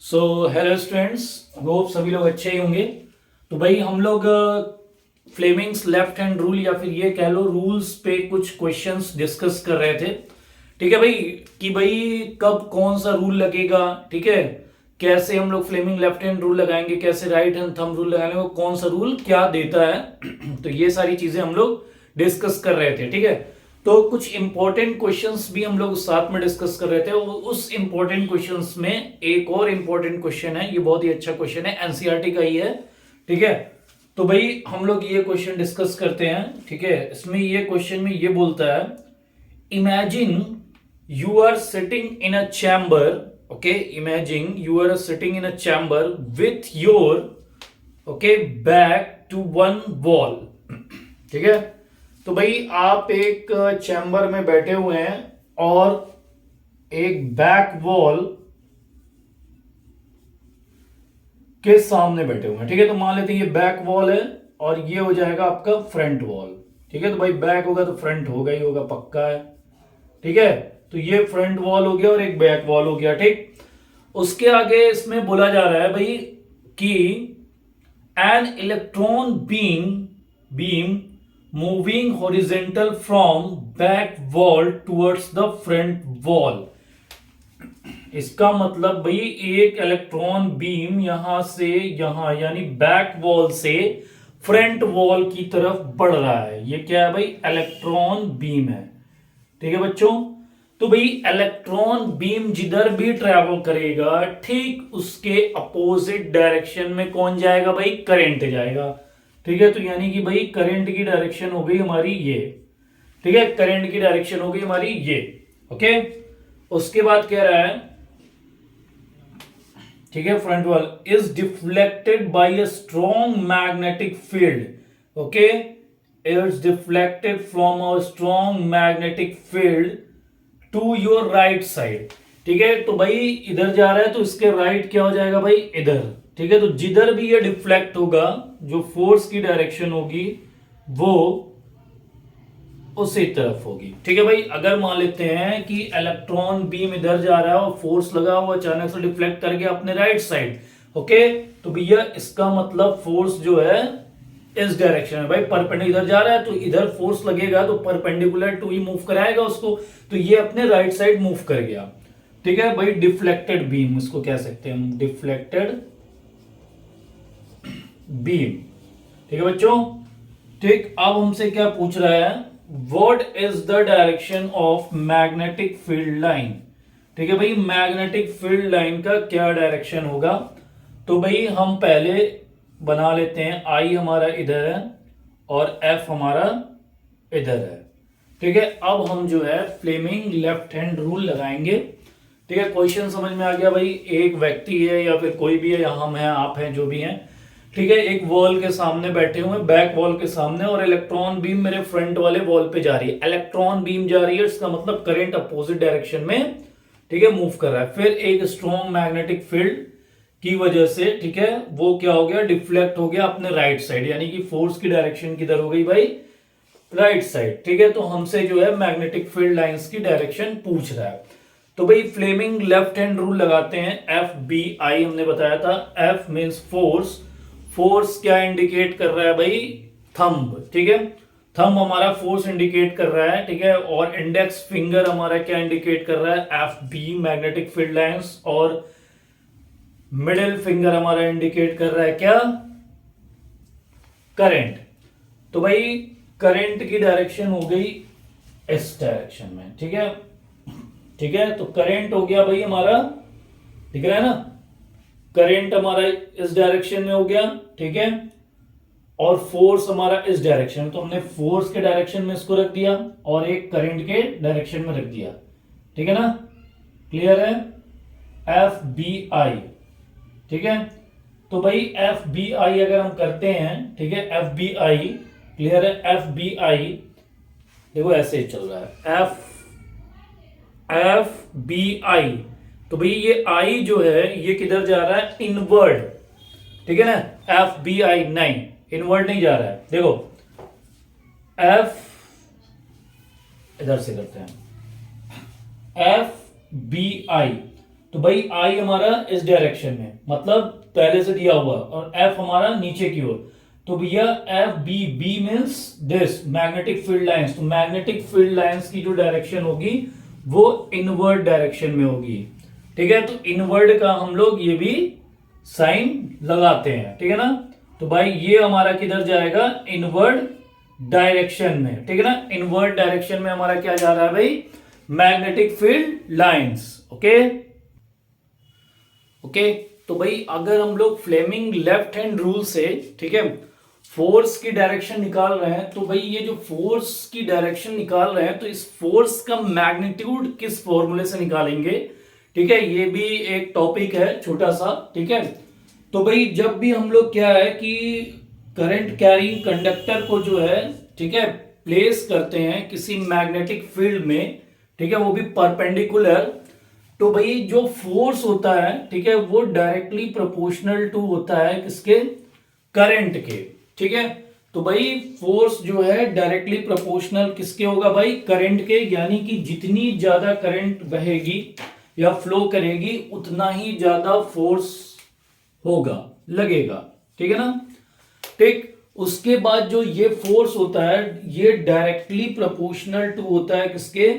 So hello students, hope सभी लोग अच्छे ही होंगे। तो भाई हम लोग फ्लेमिंग्स लेफ्ट हैंड रूल या फिर ये कह लो रूल्स पे कुछ क्वेश्चंस डिस्कस कर रहे थे। ठीक है भाई, कि भाई कब कौन सा रूल लगेगा, ठीक है, कैसे हम लोग फ्लेमिंग लेफ्ट हैंड रूल लगाएंगे, कैसे राइट हैंड थंब रूल लगाएंगे, वो कौन सा रूल क्या देता है। तो ये सारी चीजें हम लोग डिस्कस कर रहे थे। ठीक है, तो कुछ इंपॉर्टेंट क्वेश्चंस भी हम लोग साथ में डिस्कस कर रहे थे। उस इंपॉर्टेंट क्वेश्चंस में एक और इंपॉर्टेंट क्वेश्चन है, ये बहुत ही अच्छा क्वेश्चन है, एनसीईआरटी का ही है। ठीक है, तो भाई हम लोग ये क्वेश्चन डिस्कस करते हैं। ठीक है, इसमें ये क्वेश्चन में ये बोलता है, imagine you are sitting in a chamber. Okay, imagine you are sitting in a chamber with your okay back to one wall. ठीक है, तो भाई आप एक चैम्बर में बैठे हुए हैं और एक बैक वॉल के सामने बैठे हुए हैं। ठीक है, तो मान लेते हैं ये बैक वॉल है और ये हो जाएगा आपका फ्रंट वॉल। ठीक है, तो भाई बैक होगा तो फ्रंट होगा ही होगा, पक्का है। ठीक है, तो ये फ्रंट वॉल हो गया और एक बैक वॉल हो गया। ठीक, उसके आगे इसमें बोला जा रहा है भाई कि an electron beam moving horizontal from back wall towards the front wall. इसका मतलब भाई एक इलेक्ट्रॉन बीम यहां से यहां यानी बैक वॉल से फ्रंट वॉल की तरफ बढ़ रहा है। ये क्या है भाई? इलेक्ट्रॉन बीम है। ठीक है बच्चों, तो भाई इलेक्ट्रॉन बीम जिधर भी ट्रेवल करेगा ठीक उसके अपोजिट डायरेक्शन में कौन जाएगा भाई? करंट जाएगा। ठीक है, तो यानी कि भाई करंट की डायरेक्शन हो गई हमारी ये। ठीक है, करंट की डायरेक्शन हो गई हमारी ये। ओके, उसके बाद कह रहा है, ठीक है, front wall is deflected by a strong magnetic field. Okay, it's deflected from a strong magnetic field to your right side. ठीक है, तो भाई इधर जा रहा है तो इसके राइट क्या हो जाएगा भाई? इधर। ठीक है, तो जिधर भी ये डिफ्लेक्ट होगा जो फोर्स की डायरेक्शन होगी वो उसी तरफ होगी। ठीक है भाई, अगर मान लेते हैं कि इलेक्ट्रॉन बीम इधर जा रहा है और फोर्स लगा हुआ अचानक से डिफ्लेक्ट कर गया अपने राइट साइड। ओके, तो भैया इसका मतलब फोर्स जो है इस डायरेक्शन में भाई परपेंडिकुलर जा रहा है, तो इधर फोर्स लगेगा तो परपेंडिकुलर टू ही मूव कराएगा उसको, तो ये अपने राइट साइड मूव कर गया। ठीक है भाई, डिफ्लेक्टेड बीम इसको कह सकते हैं हम, डिफ्लेक्टेड बीम। ठीक है बच्चों, ठीक, अब हमसे क्या पूछ रहा है, what is the direction of magnetic field line. ठीक है भाई, मैग्नेटिक फील्ड लाइन का क्या डायरेक्शन होगा? तो भाई हम पहले बना लेते हैं, आई हमारा इधर है और एफ हमारा इधर है। ठीक है, अब हम जो है फ्लेमिंग लेफ्ट हैंड रूल लगाएंगे। ठीक है, क्वेश्चन समझ में आ गया भाई? एक व्यक्ति है या फिर कोई भी है, या हम हैं, आप हैं, जो भी हैं। ठीक है, एक वॉल के सामने बैठे हुए, बैक वॉल के सामने, और इलेक्ट्रॉन बीम मेरे फ्रंट वाले वॉल पे जा रही है। इलेक्ट्रॉन बीम जा रही है, इसका मतलब करंट अपोजिट डायरेक्शन में, ठीक है, मूव कर रहा है। फिर एक स्ट्रॉन्ग मैग्नेटिक फील्ड की वजह से, ठीक है, वो क्या हो गया? डिफ्लेक्ट हो गया अपने राइट साइड, यानी कि फोर्स की डायरेक्शन किधर हो गई भाई? Right side. ठीक है, तो हमसे जो है मैग्नेटिक फील्ड लाइंस की डायरेक्शन पूछ रहा है। तो भाई फ्लेमिंग लेफ्ट हैंड रूल लगाते हैं, एफ बी आई हमने बताया था। एफ मींस फोर्स, फोर्स क्या इंडिकेट कर रहा है भाई? थंब। ठीक है, थंब हमारा फोर्स इंडिकेट कर रहा है। ठीक है, और इंडेक्स फिंगर हमारा क्या इंडिकेट कर रहा है? F B magnetic field lines, और मिडिल फिंगर हमारा इंडिकेट कर रहा है क्या? करंट। तो भाई करंट की डायरेक्शन हो गई इस डायरेक्शन में। ठीक है, ठीक है, तो करंट हो गया भाई हमारा, दिख रहा है ना, करंट हमारा इस डायरेक्शन में हो गया। ठीक है, और फोर्स हमारा इस डायरेक्शन में, तो हमने फोर्स के डायरेक्शन में इसको रख दिया और एक करंट के डायरेक्शन में रख दिया। ठीक है ना, क्लियर है? F B I. ठीक है, तो भाई एफ बी आई अगर हम करते हैं, ठीक है, एफ बी आई, क्लियर है? एफ बी आई देखो ऐसे ही चल रहा है, एफ एफ बी आई। तो भाई ये आई जो है ये किधर जा रहा है? इनवर्ड। ठीक है ना, एफ बी आई नहीं, इनवर्ड नहीं जा रहा है। देखो एफ, इधर से करते हैं, एफ बी आई, तो भाई आई हमारा इस डायरेक्शन में, मतलब पहले से दिया हुआ, और एफ हमारा नीचे की ओर। तो भैया F B, B means this magnetic field lines. तो मैग्नेटिक फील्ड लाइंस की जो डायरेक्शन होगी वो इनवर्ड डायरेक्शन में होगी। ठीक है, तो इनवर्ड का हम लोग ये भी साइन लगाते हैं। ठीक है ना। तो भाई ये हमारा किधर जाएगा, इनवर्ड डायरेक्शन में। ठीक है ना, इनवर्ड डायरेक्शन में हमारा क्या जा रहा है भाई, magnetic field lines. Okay okay. तो भाई अगर हम लोग फ्लेमिंग लेफ्ट हैंड रूल से, ठीक है, फोर्स की डायरेक्शन निकाल रहे हैं, तो भाई ये जो फोर्स की डायरेक्शन निकाल रहे हैं, तो इस फोर्स का मैग्नीट्यूड किस फॉर्मूले से निकालेंगे। ठीक है, ये भी एक टॉपिक है छोटा सा। ठीक है, तो भाई जब भी हम लोग क्या है कि करंट कैरिंग कंडक्टर को जो है, ठीक है, प्लेस करते हैं किसी मैग्नेटिक फील्ड में, ठीक है, वो भी परपेंडिकुलर, तो भाई जो फोर्स होता है, ठीक है, वो डायरेक्टली प्रोपोर्शनल टू होता है किसके, करंट के। ठीक है, तो भाई फोर्स जो है डायरेक्टली प्रोपोर्शनल किसके होगा भाई, करंट के। यानी कि जितनी ज्यादा करंट बहेगी या फ्लो करेगी उतना ही ज्यादा फोर्स होगा, लगेगा। ठीक है ना। ठीक, उसके बाद जो ये फोर्स होता है ये डायरेक्टली प्रोपोर्शनल टू होता है किसके,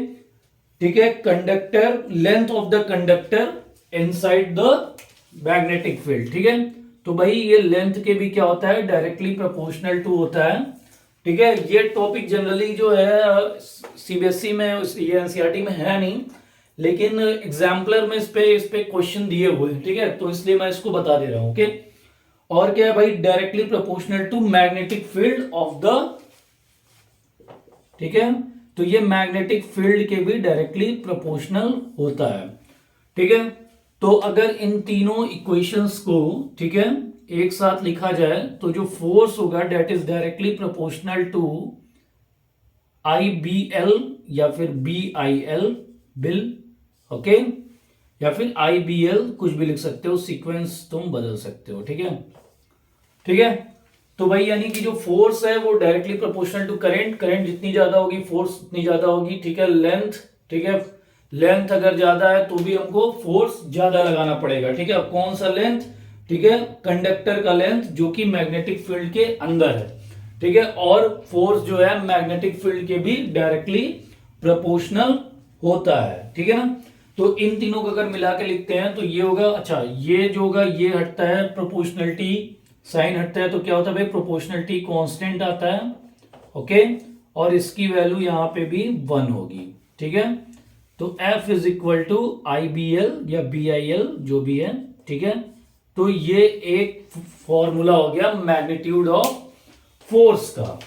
ठीक है, conductor, length of the conductor inside the magnetic field. ठीक है, तो भाई ये लेंथ के भी क्या होता है, डायरेक्टली प्रोपोर्शनल टू होता है। ठीक है, ये टॉपिक जनरली जो है सीबीएसई में, ये एनसीईआरटी में है नहीं, लेकिन एग्जाम्पलर में इस पे क्वेश्चन दिए हुए हैं। ठीक है, तो इसलिए मैं इसको बता दे रहा हूं। ओके, और क्या है भाई, directly proportional to magnetic field of the, ठीक है, तो ये मैग्नेटिक फील्ड के भी डायरेक्टली प्रोपोर्शनल होता है। ठीक है, तो अगर इन तीनों इक्वेशंस को, ठीक है, एक साथ लिखा जाए तो जो फोर्स होगा that is directly proportional to I B L या फिर B I L bill. Okay, या फिर आई बी एल, कुछ भी लिख सकते हो, सीक्वेंस तुम बदल सकते हो। ठीक है, ठीक है, तो भाई यानी कि जो फोर्स है वो directly proportional to current, current जितनी ज्यादा होगी फोर्स उतनी ज्यादा होगी। ठीक है, लेंथ, ठीक है, लेंथ अगर ज्यादा है तो भी हमको फोर्स ज्यादा लगाना पड़ेगा। ठीक है, अब कौन सा लेंथ, ठीक है, कंडक्टर का लेंथ जो कि मैग्नेटिक फील्ड के अंदर है। ठीक है, और फोर्स जो है मैग्नेटिक फील्ड के भी डायरेक्टली प्रोपोर्शनल होता है। ठीक है ना। तो इन तीनों को अगर मिला के लिखते हैं तो ये होगा, अच्छा ये जो होगा ये हटता है, प्रोपोर्शनलिटी साइन हटता है, तो क्या होता है भाई, प्रोपोर्शनलिटी कांस्टेंट आता है। ओके, और इसकी वैल्यू यहां पे भी 1 होगी। ठीक है, तो F is equal to I B L या बी आई एल जो भी है। ठीक है, तो ये एक फॉर्मूला हो गया मैग्नीट्यूड ऑफ फोर्स का।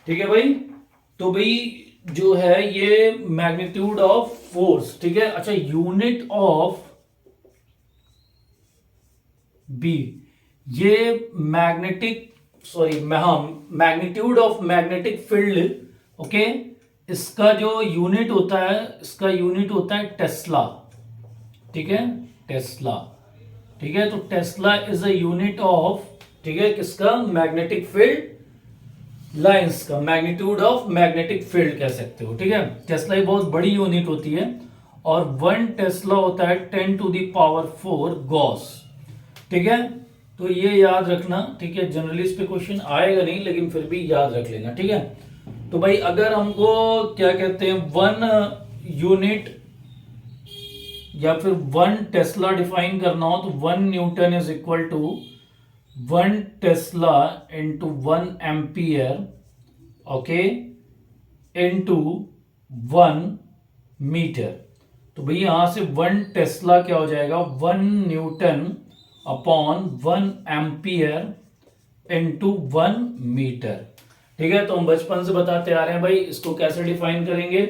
ठीक है भाई, तो भाई जो है ये मैग्नीट्यूड ऑफ फोर्स। ठीक है, अच्छा यूनिट ऑफ बी, ये मैग्नेटिक, सॉरी हाँ, magnitude of magnetic field. Okay, इसका जो यूनिट होता है, इसका यूनिट होता है टेस्ला। ठीक है, टेस्ला। ठीक है, तो Tesla is a unit of, ठीक है, किसका, मैग्नेटिक फील्ड लाइंस का, मैग्नीट्यूड ऑफ मैग्नेटिक फील्ड कह सकते हो। ठीक है, टेस्ला एक बहुत बड़ी यूनिट होती है, और 1 टेस्ला होता है 10⁴ गॉस। ठीक है, तो ये याद रखना। ठीक है, जनरली इस पे क्वेश्चन आएगा नहीं, लेकिन फिर भी याद रख लेना। ठीक है, तो भाई अगर हमको क्या कहते हैं 1 यूनिट या फिर 1 टेस्ला डिफाइन करना हो, तो 1 newton is equal to 1 tesla into 1 ampere, okay, into 1 metre. तो भाई यहां से 1 टेस्ला क्या हो जाएगा, 1 newton upon 1 ampere into 1 metre. ठीक है, तो हम बचपन से बताते आ रहे हैं भाई इसको कैसे डिफाइन करेंगे।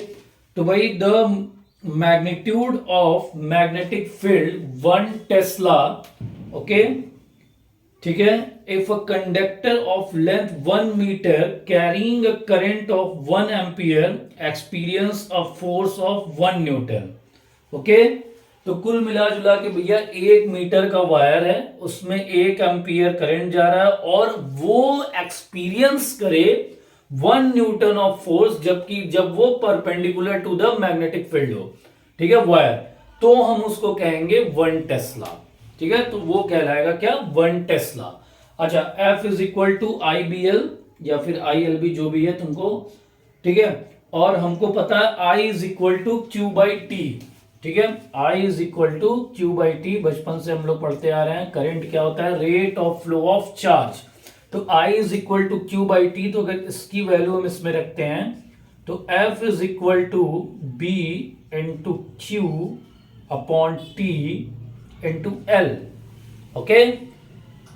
तो भाई the magnitude of magnetic field 1 tesla, okay, ठीक है, if a conductor of length 1 metre carrying a current of 1 ampere experiences a force of 1 newton. Okay, तो कुल मिला जुला के भैया 1 मीटर का वायर है, उसमें 1 एम्पियर करंट जा रहा है, और वो एक्सपीरियंस करे 1 न्यूटन ऑफ फोर्स, जबकि जब वो perpendicular to the magnetic field हो। ठीक है, वायर। तो हम उसको कहेंगे 1 टेस्ला। ठीक है, तो वो कहलाएगा क्या, 1 टेस्ला। अच्छा, F is equal to I B L या फिर आई एल बी, जो भी है तुमको, ठीक है। और हमको पता है I is equal to Q by T. ठीक है, I is equal to Q by T, बचपन से हम लोग पढ़ते आ रहे हैं। करंट क्या होता है, rate of flow of charge. तो I is equal to Q by T, तो अगर इसकी वैल्यू हम इसमें रखते हैं तो F is equal to B into Q upon T into L. Okay,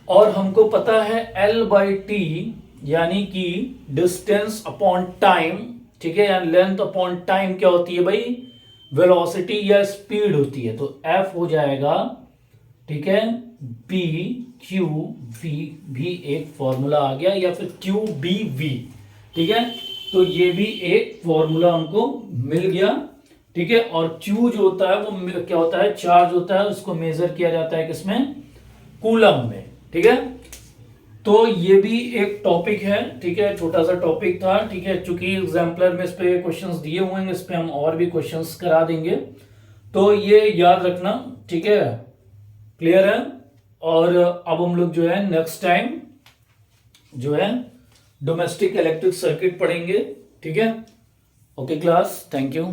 और हमको पता है L बाई टी यानी कि डिस्टेंस अपॉन टाइम। ठीक है, यानी लेंथ अपॉन टाइम क्या होती है भाई, वेलोसिटी या स्पीड होती है। तो F हो जाएगा, ठीक है, बी क्यू वी, भी एक फॉर्मूला आ गया, या फिर क्यू बी वी। ठीक है, तो ये भी एक फॉर्मूला हमको मिल गया। ठीक है, और Q जो होता है वो क्या होता है, चार्ज होता है, उसको मेजर किया जाता है किसमें, कूलम में। ठीक है, तो ये भी एक टॉपिक है। ठीक है, छोटा सा टॉपिक था। ठीक है, चूंकि एग्जाम्पलर में इस पे क्वेश्चंस दिए हुए हैं, इस पे हम और भी क्वेश्चंस करा देंगे, तो ये याद रखना। ठीक है, क्लियर है। और अब हम लोग जो है नेक्स्ट टाइम जो है डोमेस्टिक इलेक्ट्रिक सर्किट पढ़ेंगे। ठीक है, ओके क्लास, थैंक यू।